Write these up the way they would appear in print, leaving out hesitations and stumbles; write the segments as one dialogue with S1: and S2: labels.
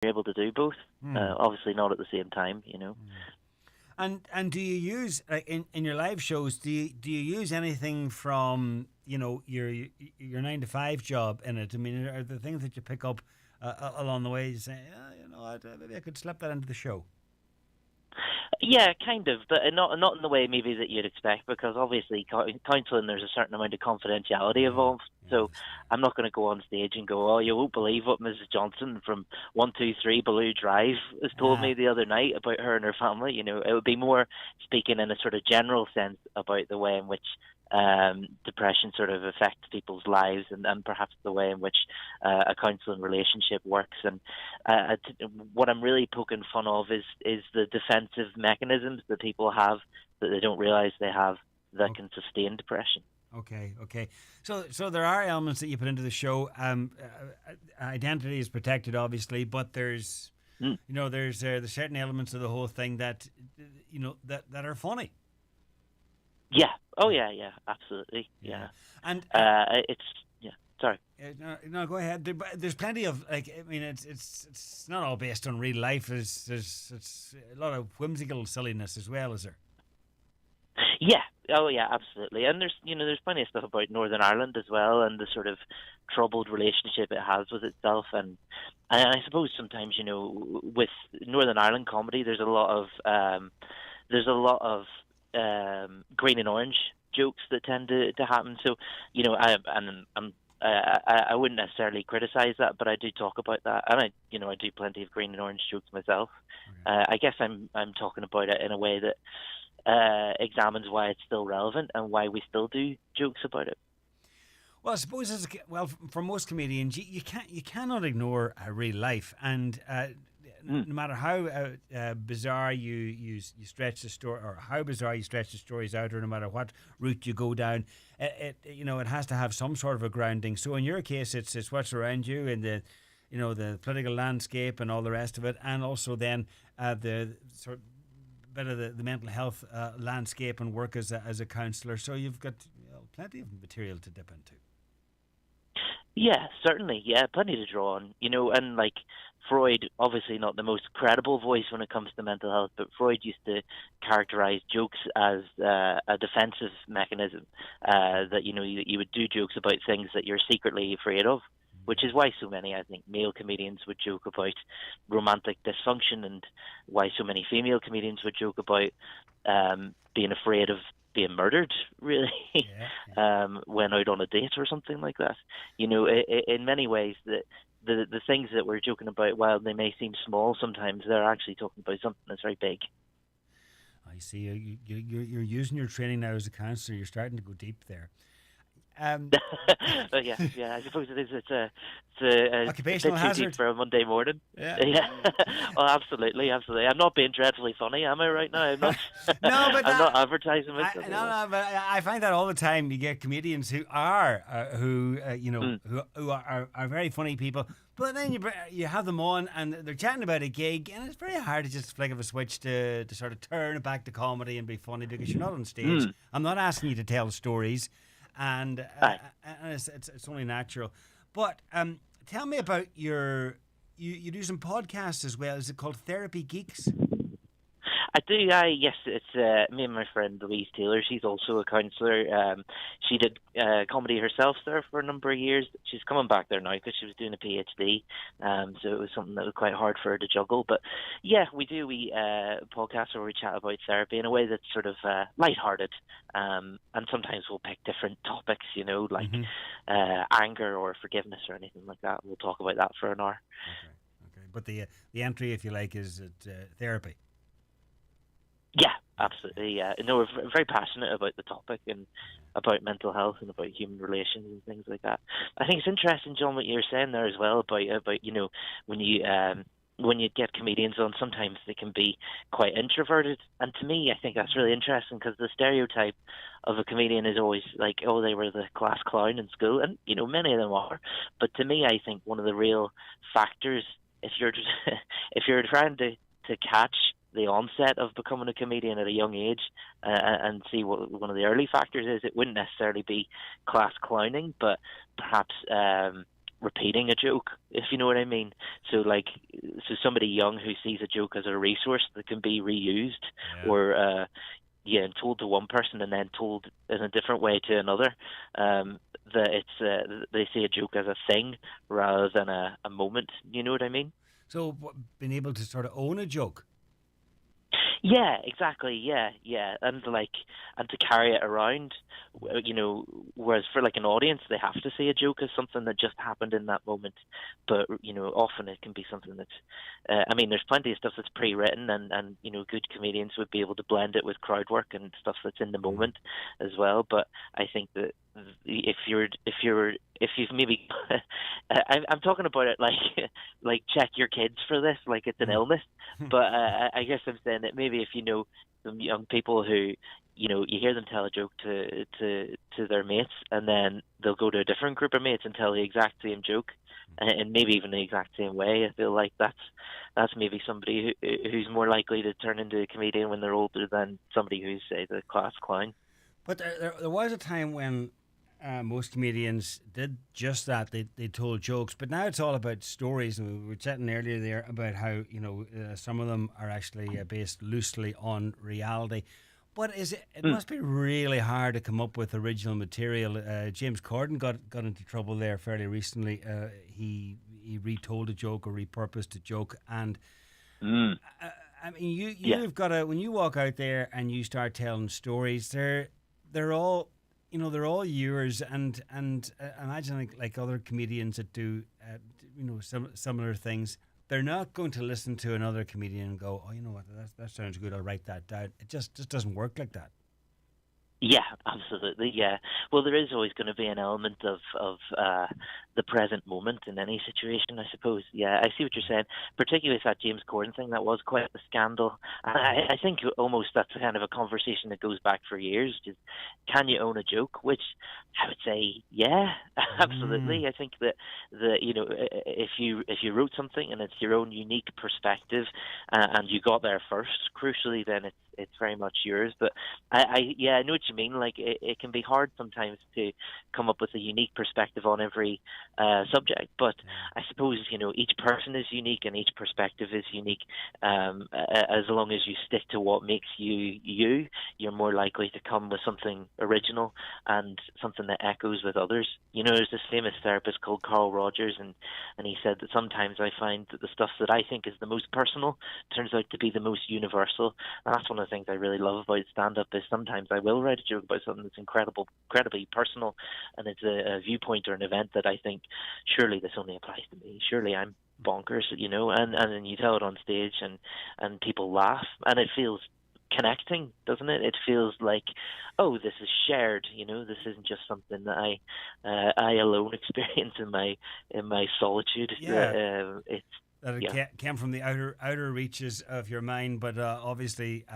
S1: able to do both. Obviously not at the same time, you know.
S2: And do you use in your live shows? Do you use anything from your 9 to 5 job in it? I mean, are there things that you pick up along the way? You say, maybe I could slip that into the show.
S1: Yeah, kind of, but not in the way maybe that you'd expect, because obviously counselling, there's a certain amount of confidentiality involved. So I'm not going to go on stage and go, "Oh, you won't believe what Mrs. Johnson from 123 Baloo Drive has told me the other night about her and her family." You know, it would be more speaking in a sort of general sense about the way in which depression sort of affects people's lives, and perhaps the way in which a counselling relationship works. And what I'm really poking fun of is the defensive mechanisms that people have that they don't realise they have that can sustain depression.
S2: Okay. So there are elements that you put into the show. Identity is protected, obviously, but there's there's certain elements of the whole thing that that are funny.
S1: Yeah. Oh, yeah. Absolutely. Yeah.
S2: And
S1: it's Sorry.
S2: No, go ahead. There's plenty of it's not all based on real life. There's a lot of whimsical silliness as well, is there?
S1: Yeah. Oh, yeah. Absolutely. And there's plenty of stuff about Northern Ireland as well, and the sort of troubled relationship it has with itself. And I suppose sometimes with Northern Ireland comedy, there's a lot of green and orange jokes that tend to happen. So, I wouldn't necessarily criticize that, but I do talk about that, and I do plenty of green and orange jokes myself. Okay. I guess I'm talking about it in a way that examines why it's still relevant and why we still do jokes about it.
S2: Well, I suppose for most comedians, you cannot ignore real life, and no matter how bizarre you stretch the story, or how bizarre you stretch the stories out, or no matter what route you go down, it has to have some sort of a grounding. So in your case, it's what's around you, and the political landscape and all the rest of it, and also then the sort of bit of the mental health landscape and work as a counsellor. So you've got plenty of material to dip into.
S1: Yeah, certainly. Yeah, plenty to draw on. And like Freud, obviously not the most credible voice when it comes to mental health, but Freud used to characterize jokes as a defensive mechanism, that you would do jokes about things that you're secretly afraid of, which is why so many, I think, male comedians would joke about romantic dysfunction, and why so many female comedians would joke about being afraid of being murdered, really, when out on a date or something like that. In many ways, the things that we're joking about, while they may seem small, sometimes they're actually talking about something that's very big.
S2: I see. You're using your training now as a counsellor. You're starting to go deep there.
S1: But yeah, I suppose it is. It's a
S2: occupational hazard
S1: for a Monday morning.
S2: Yeah.
S1: Oh, absolutely. I'm not being dreadfully funny, am I? Right now, I'm not.
S2: No, but
S1: I'm not advertising myself.
S2: No, but I find that all the time. You get comedians who are who are very funny people, but then you have them on and they're chatting about a gig, and it's very hard to just flick of a switch to sort of turn it back to comedy and be funny, because you're not on stage. I'm not asking you to tell stories. And it's only natural. But tell me about you do some podcasts as well. Is it called Therapy Geeks?
S1: I do. Yes, it's me and my friend Louise Taylor. She's also a counsellor. She did comedy herself there for a number of years. She's coming back there now because she was doing a PhD. So it was something that was quite hard for her to juggle. But yeah, we do. We podcast where we chat about therapy in a way that's sort of lighthearted. And sometimes we'll pick different topics, like anger or forgiveness or anything like that. We'll talk about that for an hour.
S2: Okay. But the entry, if you like, is therapy.
S1: Yeah, absolutely. Yeah, we're very passionate about the topic and about mental health and about human relations and things like that. I think it's interesting, John, what you're saying there as well about when you get comedians on, sometimes they can be quite introverted. And to me, I think that's really interesting, because the stereotype of a comedian is always like, oh, they were the class clown in school, and many of them are. But to me, I think one of the real factors, if you're trying to catch the onset of becoming a comedian at a young age, and see what one of the early factors is, it wouldn't necessarily be class clowning, but perhaps repeating a joke, if you know what I mean. So somebody young who sees a joke as a resource that can be reused, or and told to one person and then told in a different way to another. That they see a joke as a thing rather than a moment. You know what I mean?
S2: So being able to sort of own a joke.
S1: Yeah, exactly. Yeah, and to carry it around, whereas for like an audience, they have to see a joke as something that just happened in that moment. But often it can be something that's. There's plenty of stuff that's pre-written, and good comedians would be able to blend it with crowd work and stuff that's in the moment as well. But I think that if you've maybe, I'm talking about it like check your kids for this, like it's an illness. But I guess I'm saying that maybe if you know some young people who, you hear them tell a joke to their mates, and then they'll go to a different group of mates and tell the exact same joke, and maybe even the exact same way. I feel like that's maybe somebody who's more likely to turn into a comedian when they're older than somebody who's, say, the class clown.
S2: But there was a time when most comedians did just that. They told jokes, but now it's all about stories. And we were chatting earlier there about how some of them are actually based loosely on reality. But it must be really hard to come up with original material. James Corden got into trouble there fairly recently. He retold a joke or repurposed a joke, and you've got to, when you walk out there and you start telling stories, they're all yours, and imagine like other comedians that do similar things. They're not going to listen to another comedian and go, oh, you know what, that sounds good, I'll write that down. It just doesn't work like that.
S1: Yeah, absolutely. Yeah. Well, there is always going to be an element of the present moment in any situation, I suppose. Yeah, I see what you're saying. Particularly with that James Corden thing, that was quite a scandal. And I think almost that's kind of a conversation that goes back for years. Just, can you own a joke? Which I would say, yeah, absolutely. I think that if you wrote something and it's your own unique perspective, and you got there first, crucially, then it's very much yours. But I know what you mean. Like it can be hard sometimes to come up with a unique perspective on every subject. But I suppose each person is unique and each perspective is unique. As long as you stick to what makes you, you're more likely to come with something original and something that echoes with others. There's this famous therapist called Carl Rogers, and he said that sometimes I find that the stuff that I think is the most personal turns out to be the most universal. And that's one of the things I really love about stand-up is sometimes I will write a joke about something that's incredibly personal, and it's a viewpoint or an event that I think, surely this only applies to me. Surely I'm bonkers, and then you tell it on stage and people laugh, and it feels connecting, doesn't it? It feels like, oh, this is shared. This isn't just something that I alone experience in my solitude.
S2: Yeah. It came from the outer reaches of your mind, but obviously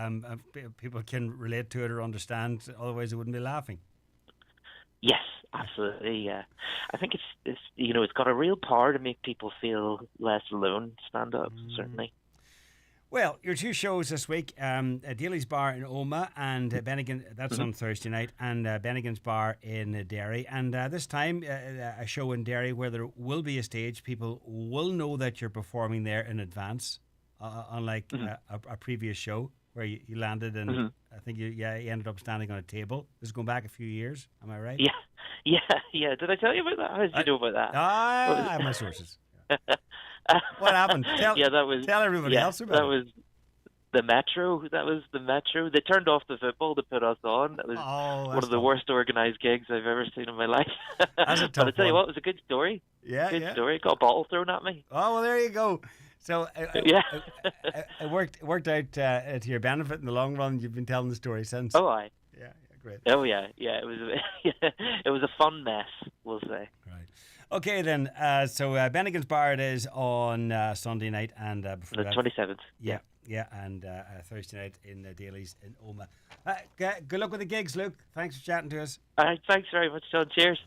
S2: people can relate to it or understand. Otherwise, they wouldn't be laughing.
S1: Yes, absolutely. Yeah, I think it's got a real power to make people feel less alone. Stand up, certainly.
S2: Well, your two shows this week, Daly's Bar in Omagh and Bennigan, that's on Thursday night, and Bennigan's Bar in Derry. And this time, a show in Derry where there will be a stage. People will know that you're performing there in advance, unlike a previous show where you landed and I think you ended up standing on a table. This is going back a few years, am I right?
S1: Yeah. Did I tell you about that? How did you know about that?
S2: I have my sources. What happened? Tell everybody else about it.
S1: That was the Metro. They turned off the football to put us on. That was one of the worst organised gigs I've ever seen in my life.
S2: That's a tough
S1: But I tell you
S2: one.
S1: what, it was a good story.
S2: Yeah,
S1: Story. Got a bottle thrown at me.
S2: Oh, well, there you go. So it worked out to your benefit in the long run. You've been telling the story since.
S1: Oh, aye.
S2: Yeah, great.
S1: Oh, yeah. It was it was a fun mess, we'll say.
S2: Right. Okay, then. So Bennigan's Bar it is on Sunday night and before
S1: the 27th.
S2: Yeah, and Thursday night in Daly's in Omagh. Good luck with the gigs, Luke. Thanks for chatting to us.
S1: All right, thanks very much, John. Cheers.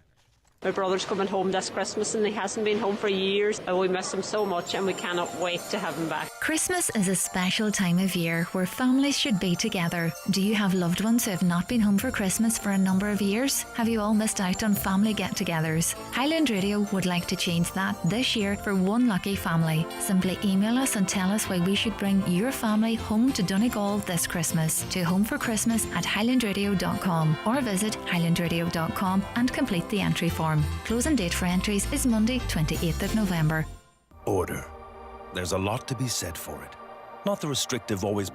S3: My brother's coming home this Christmas and he hasn't been home for years. We miss him so much and we cannot wait to have him back.
S4: Christmas is a special time of year where families should be together. Do you have loved ones who have not been home for Christmas for a number of years? Have you all missed out on family get-togethers? Highland Radio would like to change that this year for one lucky family. Simply email us and tell us why we should bring your family home to Donegal this Christmas to homeforchristmas@highlandradio.com or visit highlandradio.com and complete the entry form. Closing date for entries is Monday, 28th of November.
S5: Order. There's a lot to be said for it. Not the restrictive, always